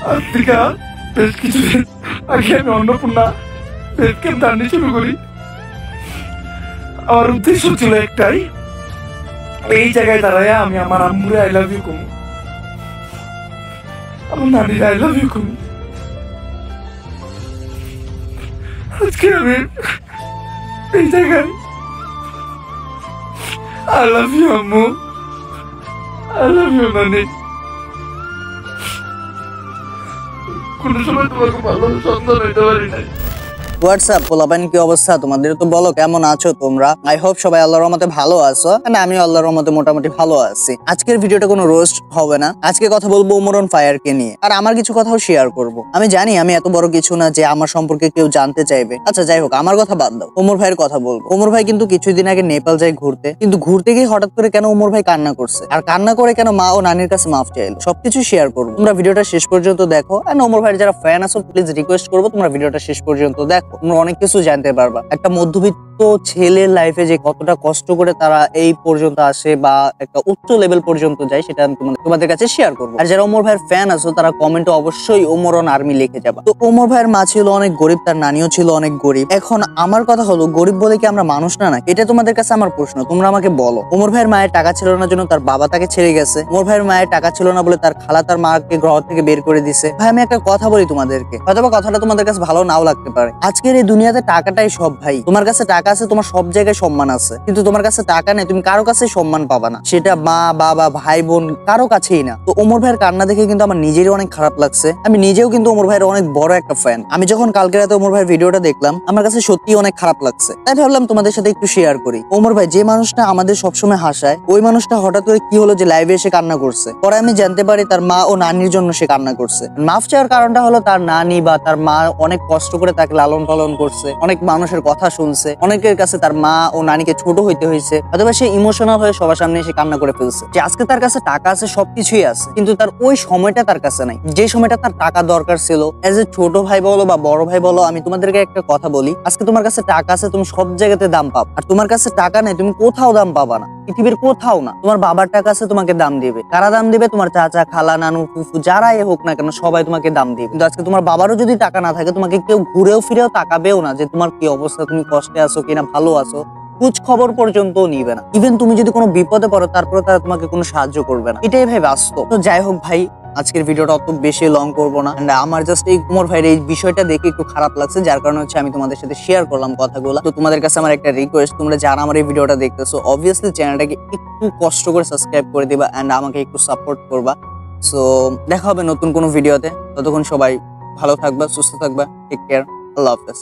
আজ থেকে বেশ কিছুদিন আগে আমি অন্নপূর্ণা পেট ক্যাম্প জার্নি শুরু করি। আমার উদ্দেশ্য ছিল একটাই, এই জায়গায় দাঁড়ায় আমি আমার আম্মুরে আই লাভ ইউ কমু, আমার নানির আই লাভ ইউ কমু। আজকে আমি এই জায়গায় আই লাভ ইউ আম্মু, আই লাভ ইউ নানি। কোনো সময় তোমাকে ভালো সন্তান হইতে পারি নাই। হোয়াটসঅ্যাপ পোলাপাইন কি অবস্থা তোমাদের? তো বলো কেমন আছো তোমরা? আই হোপ সবাই আল্লাহর রহমতে ভালো আছো, না আমি আল্লাহর রহমতে মোটামুটি ভালো আছি। আজকের ভিডিওটা কোনো রোস্ট হবে না, আজকে কথা বলবো ওমর অন ফায়ারকে নিয়ে, আর আমার কিছু কথাও শেয়ার করব। আমি জানি আমি এত বড় কিছু না যে আমার সম্পর্কে কেউ জানতে চাইবে। আচ্ছা যাই হোক, আমার কথা বাদ দাও, ওমর ভাইয়ের কথা বলবো। ওমর ভাই কিন্তু কিছুদিন আগে নেপাল যায় ঘুরতে, কিন্তু ঘুরতে গিয়ে হঠাৎ করে কেন ওমর ভাই কান্না করছে, আর কান্না করে কেন মা ও নানির কাছে মাফ চাইলো, সবকিছু শেয়ার করবো। তোমরা ভিডিওটা শেষ পর্যন্ত দেখো, আর ওমর ভাইয়ের যারা ফ্যান আছো প্লিজ রিকোয়েস্ট করবো তোমরা ভিডিওটা শেষ পর্যন্ত দেখো, তোমরা অনেক কিছু জানতে পারবা। একটা মধ্যবিত্ত ছেলের লাইফে যে কতটা কষ্ট করে তারা এই পর্যন্ত আসে বা একটা উচ্চ লেভেল পর্যন্ত যায়, সেটা আমি তোমাদের কাছে শেয়ার করবো। আর যারা ওমর ভাইয়ের ফ্যান আছো তারা কমেন্টে অবশ্যই ওমর অন আর্মি লিখে যাবা। তো ওমর ভাইয়ের মা ছিল অনেক গরিব, তার নানিও ছিল অনেক গরিব। এখন আমার কথা হলো, গরিব বলে কি আমরা মানুষ না? এটা তোমাদের কাছে আমার প্রশ্ন, তোমরা আমাকে বলো। ওমর ভাইয়ের মায়ের টাকা ছিল না জন্য তার বাবা তাকে ছেড়ে গেছে। ওমর ভাইয়ের মায়ের টাকা ছিল না বলে তার খালা তার মাকে ঘর থেকে বের করে দিছে। ভাই আমি একটা কথা বলি তোমাদেরকে, হয়তোবা কথাটা তোমাদের কাছে ভালো নাও লাগতে পারে। আজকের এই দুনিয়াতে টাকাটাই সব ভাই। তোমার কাছে টাকা আছে, তোমার সব জায়গায় সম্মান আছে, কিন্তু তোমার কাছে টাকা নেই, তুমি কারো কাছে সম্মান পাবা না, সেটা মা বাবা ভাই বোন কারো কাছেই না। তো ওমর ভাইয়ের কান্না দেখে কিন্তু আমার নিজেরই অনেক খারাপ লাগছে। আমি নিজেও কিন্তু ওমর ভাইয়ের অনেক বড় একটা ফ্যান। আমি যখন কালকে রাতে ওমর ভাইয়ের ভিডিওটা দেখলাম, আমার কাছে সত্যি অনেক খারাপ লাগছে, তাই ভাবলাম তোমাদের সাথে একটু শেয়ার করি। ওমর ভাই যে মানুষটা আমাদের সবসময় হাসায়, ওই মানুষটা হঠাৎ করে কি হলো যে লাইভে এসে কান্না করছে। পরে আমি জানতে পারি তার মা ও নানির জন্য সে কান্না করছে। মাফ চাওয়ার কারণটা হলো তার নানি বা তার মা অনেক কষ্ট করে তাকে লালন পালন করছে, অনেক মানুষের কথা শুনছে, অনেকের কাছে তার মা ও নানিকে ছোট হইতে হয়েছে, অথবা সে ইমোশনাল হয়ে সবার সামনে এসে কান্না করে ফেলছে যে আজকে তার কাছে টাকা আছে, সবকিছুই আছে, কিন্তু তার ওই সময়টা তার কাছে নাই, যে সময়টা তার টাকা দরকার ছিল। এজ এ ছোট ভাই বলো বা বড় ভাই বলো, আমি তোমাদেরকে একটা কথা বলি, আজকে তোমার কাছে টাকা আছে, তুমি সব জায়গাতে দাম পাবে, আর তোমার কাছে টাকা নেই, তুমি কোথাও দাম পাবা না, পৃথিবীর কোথাও না। তোমার বাবার টাকা আছে, তোমাকে দাম দিবে। কারা দাম দিবে? তোমার চাচা খালা নানু ফুফু যারাই হোক না কেন, সবাই তোমাকে দাম দিবে। কিন্তু আজকে তোমার বাবারও যদি টাকা না থাকে, তোমাকে কেউ ঘুরেও ফিরেও তাকাবেও না যে তোমার কি অবস্থা, তুমি কষ্টে আছো কিনা, ভালো আছো, খোঁজ খবর পর্যন্ত নিবে না। ইভেন তুমি যদি কোনো বিপদে পড়ো, তারপরে তারা তোমাকে কোনো সাহায্য করবে না। এটাই ভাই বাস্তব। তো যাই হোক ভাই, আজকের ভিডিওটা অত বেশি লং করবো না। আমার জাস্ট এই ওমর ভাইয়ের এই বিষয়টা দেখে একটু খারাপ লাগছে, যার কারণে হচ্ছে আমি তোমাদের সাথে শেয়ার করলাম কথাগুলো। তো তোমাদের কাছে আমার একটা রিকোয়েস্ট, তোমরা যারা আমার এই ভিডিওটা দেখতেছো অবভিয়াসলি চ্যানেলটাকে একটু কষ্ট করে সাবস্ক্রাইব করে দিবা এন্ড আমাকে একটু সাপোর্ট করবা। সো দেখা হবে নতুন কোনো ভিডিওতে, ততক্ষণ সবাই ভালো থাকবা, সুস্থ থাকবা, টেক কেয়ার, আল্লাহ হাফেজ।